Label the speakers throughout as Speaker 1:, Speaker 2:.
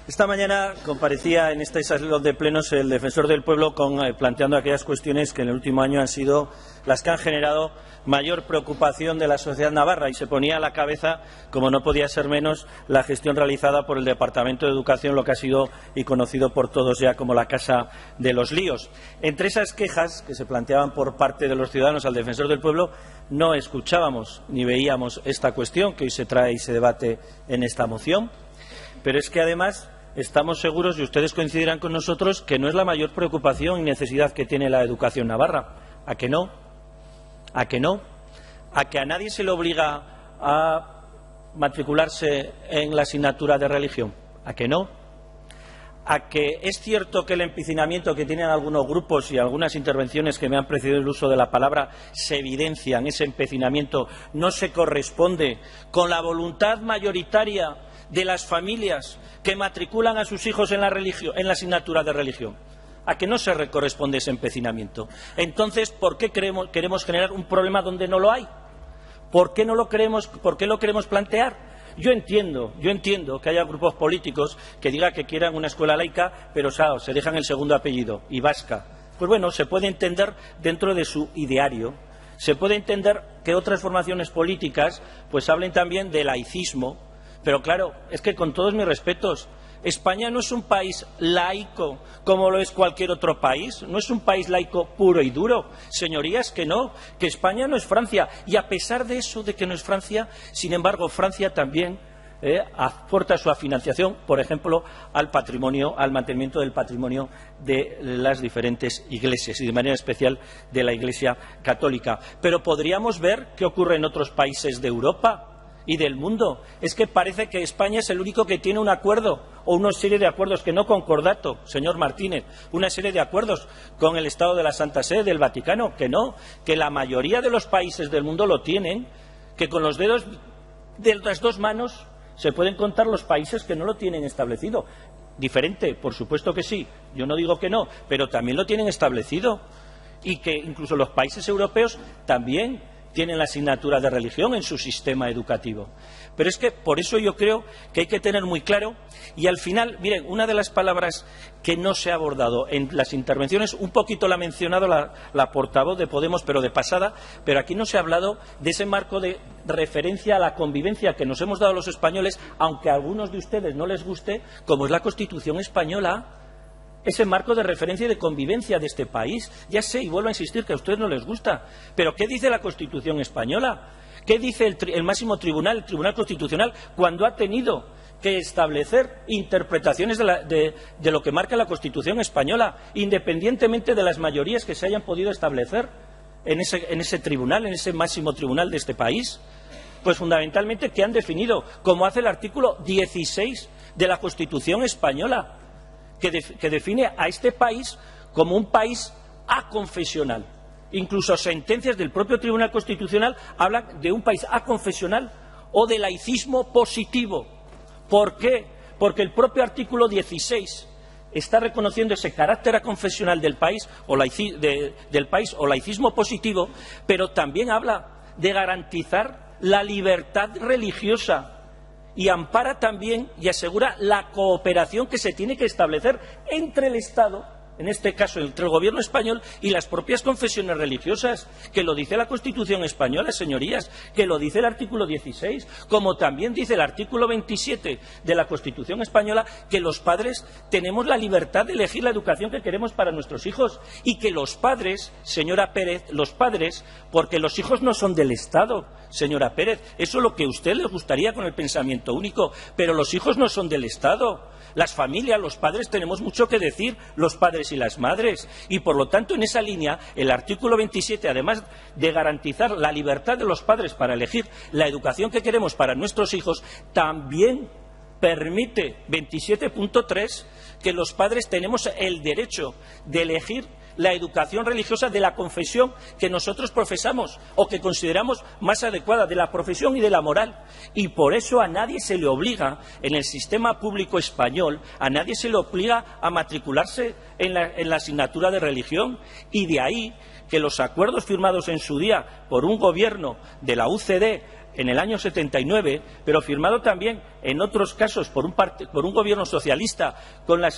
Speaker 1: Esta mañana comparecía en este salón de plenos el defensor del pueblo planteando aquellas cuestiones que en el último año han sido las que han generado mayor preocupación de la sociedad navarra y se ponía a la cabeza, como no podía ser menos, la gestión realizada por el Departamento de Educación, lo que ha sido y conocido por todos ya como la Casa de los Líos. Entre esas quejas que se planteaban por parte de los ciudadanos al defensor del pueblo no escuchábamos ni veíamos esta cuestión que hoy se trae y se debate en esta moción, pero es que además estamos seguros, y ustedes coincidirán con nosotros, que no es la mayor preocupación y necesidad que tiene la educación navarra. ¿A que no? ¿A que no? ¿A que a nadie se le obliga a matricularse en la asignatura de religión? ¿A que no? ¿A que es cierto que el empecinamiento que tienen algunos grupos y algunas intervenciones que me han precedido el uso de la palabra se evidencian, ese empecinamiento no se corresponde con la voluntad mayoritaria de las familias que matriculan a sus hijos en la asignatura de religión? ¿A que no se corresponde ese empecinamiento? Entonces, ¿por qué queremos generar un problema donde no lo hay? ¿Por qué lo queremos plantear? Yo entiendo que haya grupos políticos que digan que quieran una escuela laica, pero se dejan el segundo apellido, y vasca. Pues bueno, se puede entender dentro de su ideario. Se puede entender que otras formaciones políticas pues hablen también de laicismo. Pero claro, es que con todos mis respetos, España no es un país laico como lo es cualquier otro país, no es un país laico puro y duro. Señorías, que no, que España no es Francia. Y a pesar de eso, de que no es Francia, sin embargo, Francia también aporta su financiación, por ejemplo, al patrimonio, al mantenimiento del patrimonio de las diferentes iglesias y de manera especial de la Iglesia católica. Pero podríamos ver qué ocurre en otros países de Europa y del mundo. Es que parece que España es el único que tiene un acuerdo o una serie de acuerdos, que no concordato, señor Martínez, una serie de acuerdos con el Estado de la Santa Sede, del Vaticano, que no, que la mayoría de los países del mundo lo tienen, que con los dedos de las dos manos se pueden contar los países que no lo tienen establecido. Diferente, por supuesto que sí, yo no digo que no, pero también lo tienen establecido, y que incluso los países europeos también tienen la asignatura de religión en su sistema educativo. Pero es que por eso yo creo que hay que tener muy claro, y al final, miren, una de las palabras que no se ha abordado en las intervenciones, un poquito la ha mencionado la portavoz de Podemos, pero de pasada, pero aquí no se ha hablado de ese marco de referencia a la convivencia que nos hemos dado los españoles, aunque a algunos de ustedes no les guste, como es la Constitución española. Ese marco de referencia y de convivencia de este país. Ya sé, y vuelvo a insistir, que a ustedes no les gusta, pero ¿qué dice la Constitución española? ¿Qué dice el máximo tribunal, el Tribunal Constitucional, cuando ha tenido que establecer interpretaciones de lo que marca la Constitución española, independientemente de las mayorías que se hayan podido establecer en ese tribunal, en ese máximo tribunal de este país? Pues fundamentalmente, ¿qué han definido? Como hace el artículo 16 de la Constitución española, que define a este país como un país aconfesional. Incluso sentencias del propio Tribunal Constitucional hablan de un país aconfesional o de laicismo positivo. ¿Por qué? Porque el propio artículo 16 está reconociendo ese carácter aconfesional del país o laicismo positivo, pero también habla de garantizar la libertad religiosa. Y ampara también y asegura la cooperación que se tiene que establecer entre el Estado, en este caso entre el Gobierno español y las propias confesiones religiosas, que lo dice la Constitución española, señorías, que lo dice el artículo 16, como también dice el artículo 27 de la Constitución española, que los padres tenemos la libertad de elegir la educación que queremos para nuestros hijos, y que los padres, señora Pérez, porque los hijos no son del Estado, señora Pérez, eso es lo que a usted le gustaría con el pensamiento único, pero los hijos no son del Estado. Las familias, los padres, tenemos mucho que decir, los padres y las madres, y por lo tanto en esa línea el artículo 27, además de garantizar la libertad de los padres para elegir la educación que queremos para nuestros hijos, también permite, 27.3, que los padres tenemos el derecho de elegir la educación religiosa de la confesión que nosotros profesamos o que consideramos más adecuada, de la profesión y de la moral. Y por eso a nadie se le obliga, en el sistema público español, a nadie se le obliga a matricularse en la asignatura de religión. Y de ahí que los acuerdos firmados en su día por un gobierno de la UCD en el año 79, pero firmado también en otros casos por un gobierno socialista,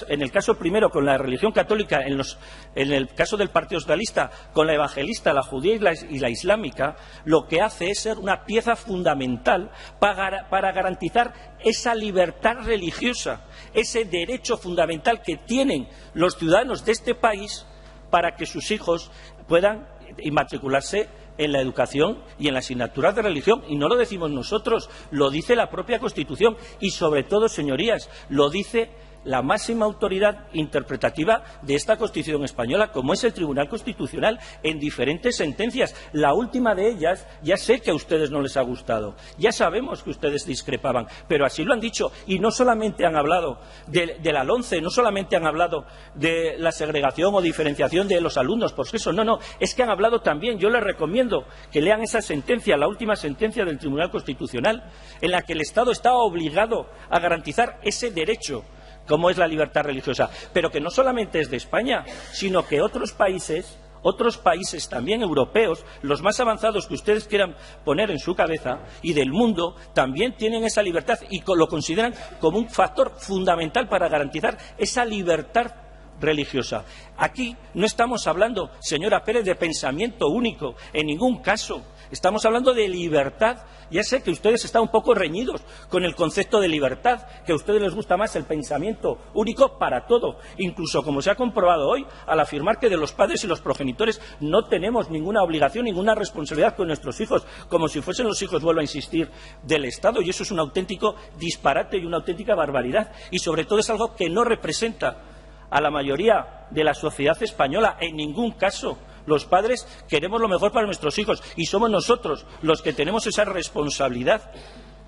Speaker 1: en el caso primero con la religión católica, en el caso del Partido Socialista con la evangelista, la judía y la islámica, lo que hace es ser una pieza fundamental para garantizar esa libertad religiosa, ese derecho fundamental que tienen los ciudadanos de este país para que sus hijos puedan inmatricularse en la educación y en la asignatura de religión. Y no lo decimos nosotros, lo dice la propia Constitución y, sobre todo, señorías, lo dice la máxima autoridad interpretativa de esta Constitución española, como es el Tribunal Constitucional, en diferentes sentencias. La última de ellas, ya sé que a ustedes no les ha gustado, ya sabemos que ustedes discrepaban, pero así lo han dicho. Y no solamente han hablado de la LOMCE, no solamente han hablado de la segregación o diferenciación de los alumnos, pues eso, no, es que han hablado también, yo les recomiendo que lean esa sentencia, la última sentencia del Tribunal Constitucional, en la que el Estado está obligado a garantizar ese derecho, como es la libertad religiosa, pero que no solamente es de España, sino que otros países también europeos, los más avanzados que ustedes quieran poner en su cabeza, y del mundo, también tienen esa libertad y lo consideran como un factor fundamental para garantizar esa libertad religiosa. Aquí no estamos hablando, señora Pérez, de pensamiento único, en ningún caso. Estamos hablando de libertad. Ya sé que ustedes están un poco reñidos con el concepto de libertad, que a ustedes les gusta más el pensamiento único para todo, incluso como se ha comprobado hoy al afirmar que de los padres y los progenitores no tenemos ninguna obligación, ninguna responsabilidad con nuestros hijos, como si fuesen los hijos, vuelvo a insistir, del Estado. Y eso es un auténtico disparate y una auténtica barbaridad, y sobre todo es algo que no representa a la mayoría de la sociedad española en ningún caso. Los padres queremos lo mejor para nuestros hijos y somos nosotros los que tenemos esa responsabilidad,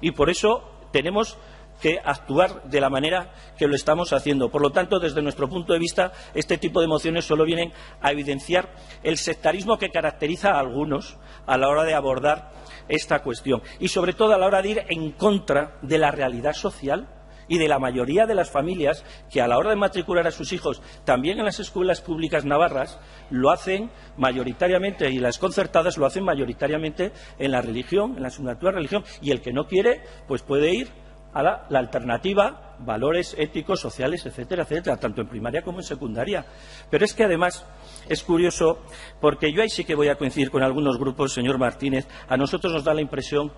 Speaker 1: y por eso tenemos que actuar de la manera que lo estamos haciendo. Por lo tanto, desde nuestro punto de vista, este tipo de mociones solo vienen a evidenciar el sectarismo que caracteriza a algunos a la hora de abordar esta cuestión y, sobre todo, a la hora de ir en contra de la realidad social y de la mayoría de las familias que, a la hora de matricular a sus hijos también en las escuelas públicas navarras, lo hacen mayoritariamente, y las concertadas lo hacen mayoritariamente en la religión, en la asignatura de religión, y el que no quiere, pues puede ir a la alternativa, valores éticos, sociales, etcétera, etcétera, tanto en primaria como en secundaria. Pero es que además es curioso, porque yo ahí sí que voy a coincidir con algunos grupos, señor Martínez. A nosotros nos da la impresión,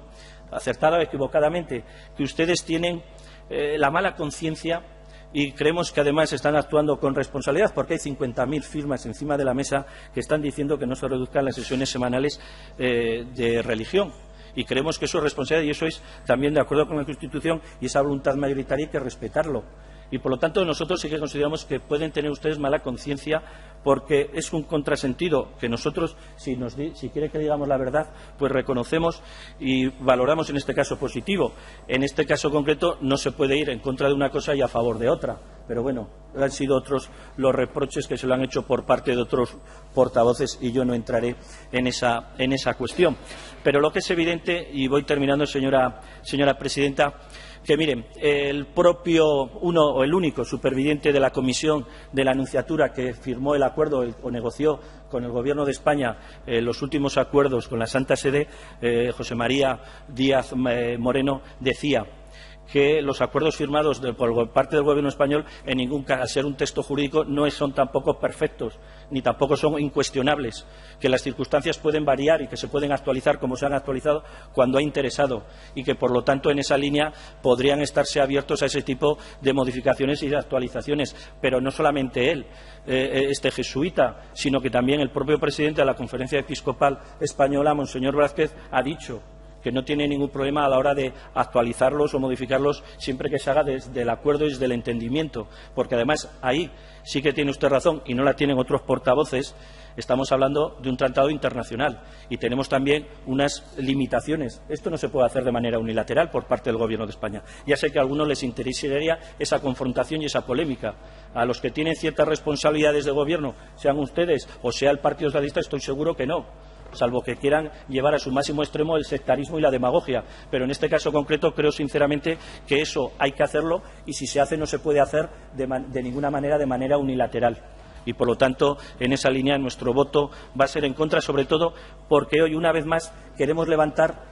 Speaker 1: acertada o equivocadamente, que ustedes tienen la mala conciencia, y creemos que además están actuando con responsabilidad, porque hay 50.000 firmas encima de la mesa que están diciendo que no se reduzcan las sesiones semanales de religión. Y creemos que eso es responsabilidad, y eso es también de acuerdo con la Constitución, y esa voluntad mayoritaria hay que respetarlo. Y, por lo tanto, nosotros sí que consideramos que pueden tener ustedes mala conciencia, porque es un contrasentido que nosotros, si quiere que digamos la verdad, pues reconocemos y valoramos en este caso positivo. En este caso concreto no se puede ir en contra de una cosa y a favor de otra. Pero bueno, han sido otros los reproches que se lo han hecho por parte de otros portavoces, y yo no entraré en esa cuestión. Pero lo que es evidente, y voy terminando, señora presidenta, que miren, el único superviviente de la comisión de la Nunciatura que firmó el acuerdo o negoció con el Gobierno de España los últimos acuerdos con la Santa Sede, José María Díaz Moreno, decía que los acuerdos firmados por parte del Gobierno español, en ningún caso, al ser un texto jurídico, no son tampoco perfectos, ni tampoco son incuestionables, que las circunstancias pueden variar y que se pueden actualizar como se han actualizado cuando ha interesado, y que, por lo tanto, en esa línea podrían estarse abiertos a ese tipo de modificaciones y de actualizaciones. Pero no solamente él, este jesuita, sino que también el propio presidente de la Conferencia Episcopal Española, Monseñor Blázquez, ha dicho que no tiene ningún problema a la hora de actualizarlos o modificarlos, siempre que se haga desde el acuerdo y desde el entendimiento, porque además ahí sí que tiene usted razón, y no la tienen otros portavoces. Estamos hablando de un tratado internacional y tenemos también unas limitaciones. Esto no se puede hacer de manera unilateral por parte del Gobierno de España. Ya sé que a algunos les interesaría esa confrontación y esa polémica. A los que tienen ciertas responsabilidades de Gobierno, sean ustedes o sea el Partido Socialista, estoy seguro que no, salvo que quieran llevar a su máximo extremo el sectarismo y la demagogia. Pero en este caso concreto creo sinceramente que eso hay que hacerlo, y si se hace no se puede hacer de ninguna manera de manera unilateral. Y, por lo tanto, en esa línea nuestro voto va a ser en contra, sobre todo porque hoy, una vez más, queremos levantar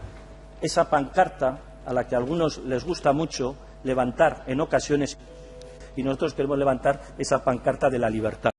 Speaker 1: esa pancarta a la que a algunos les gusta mucho levantar en ocasiones, y nosotros queremos levantar esa pancarta de la libertad.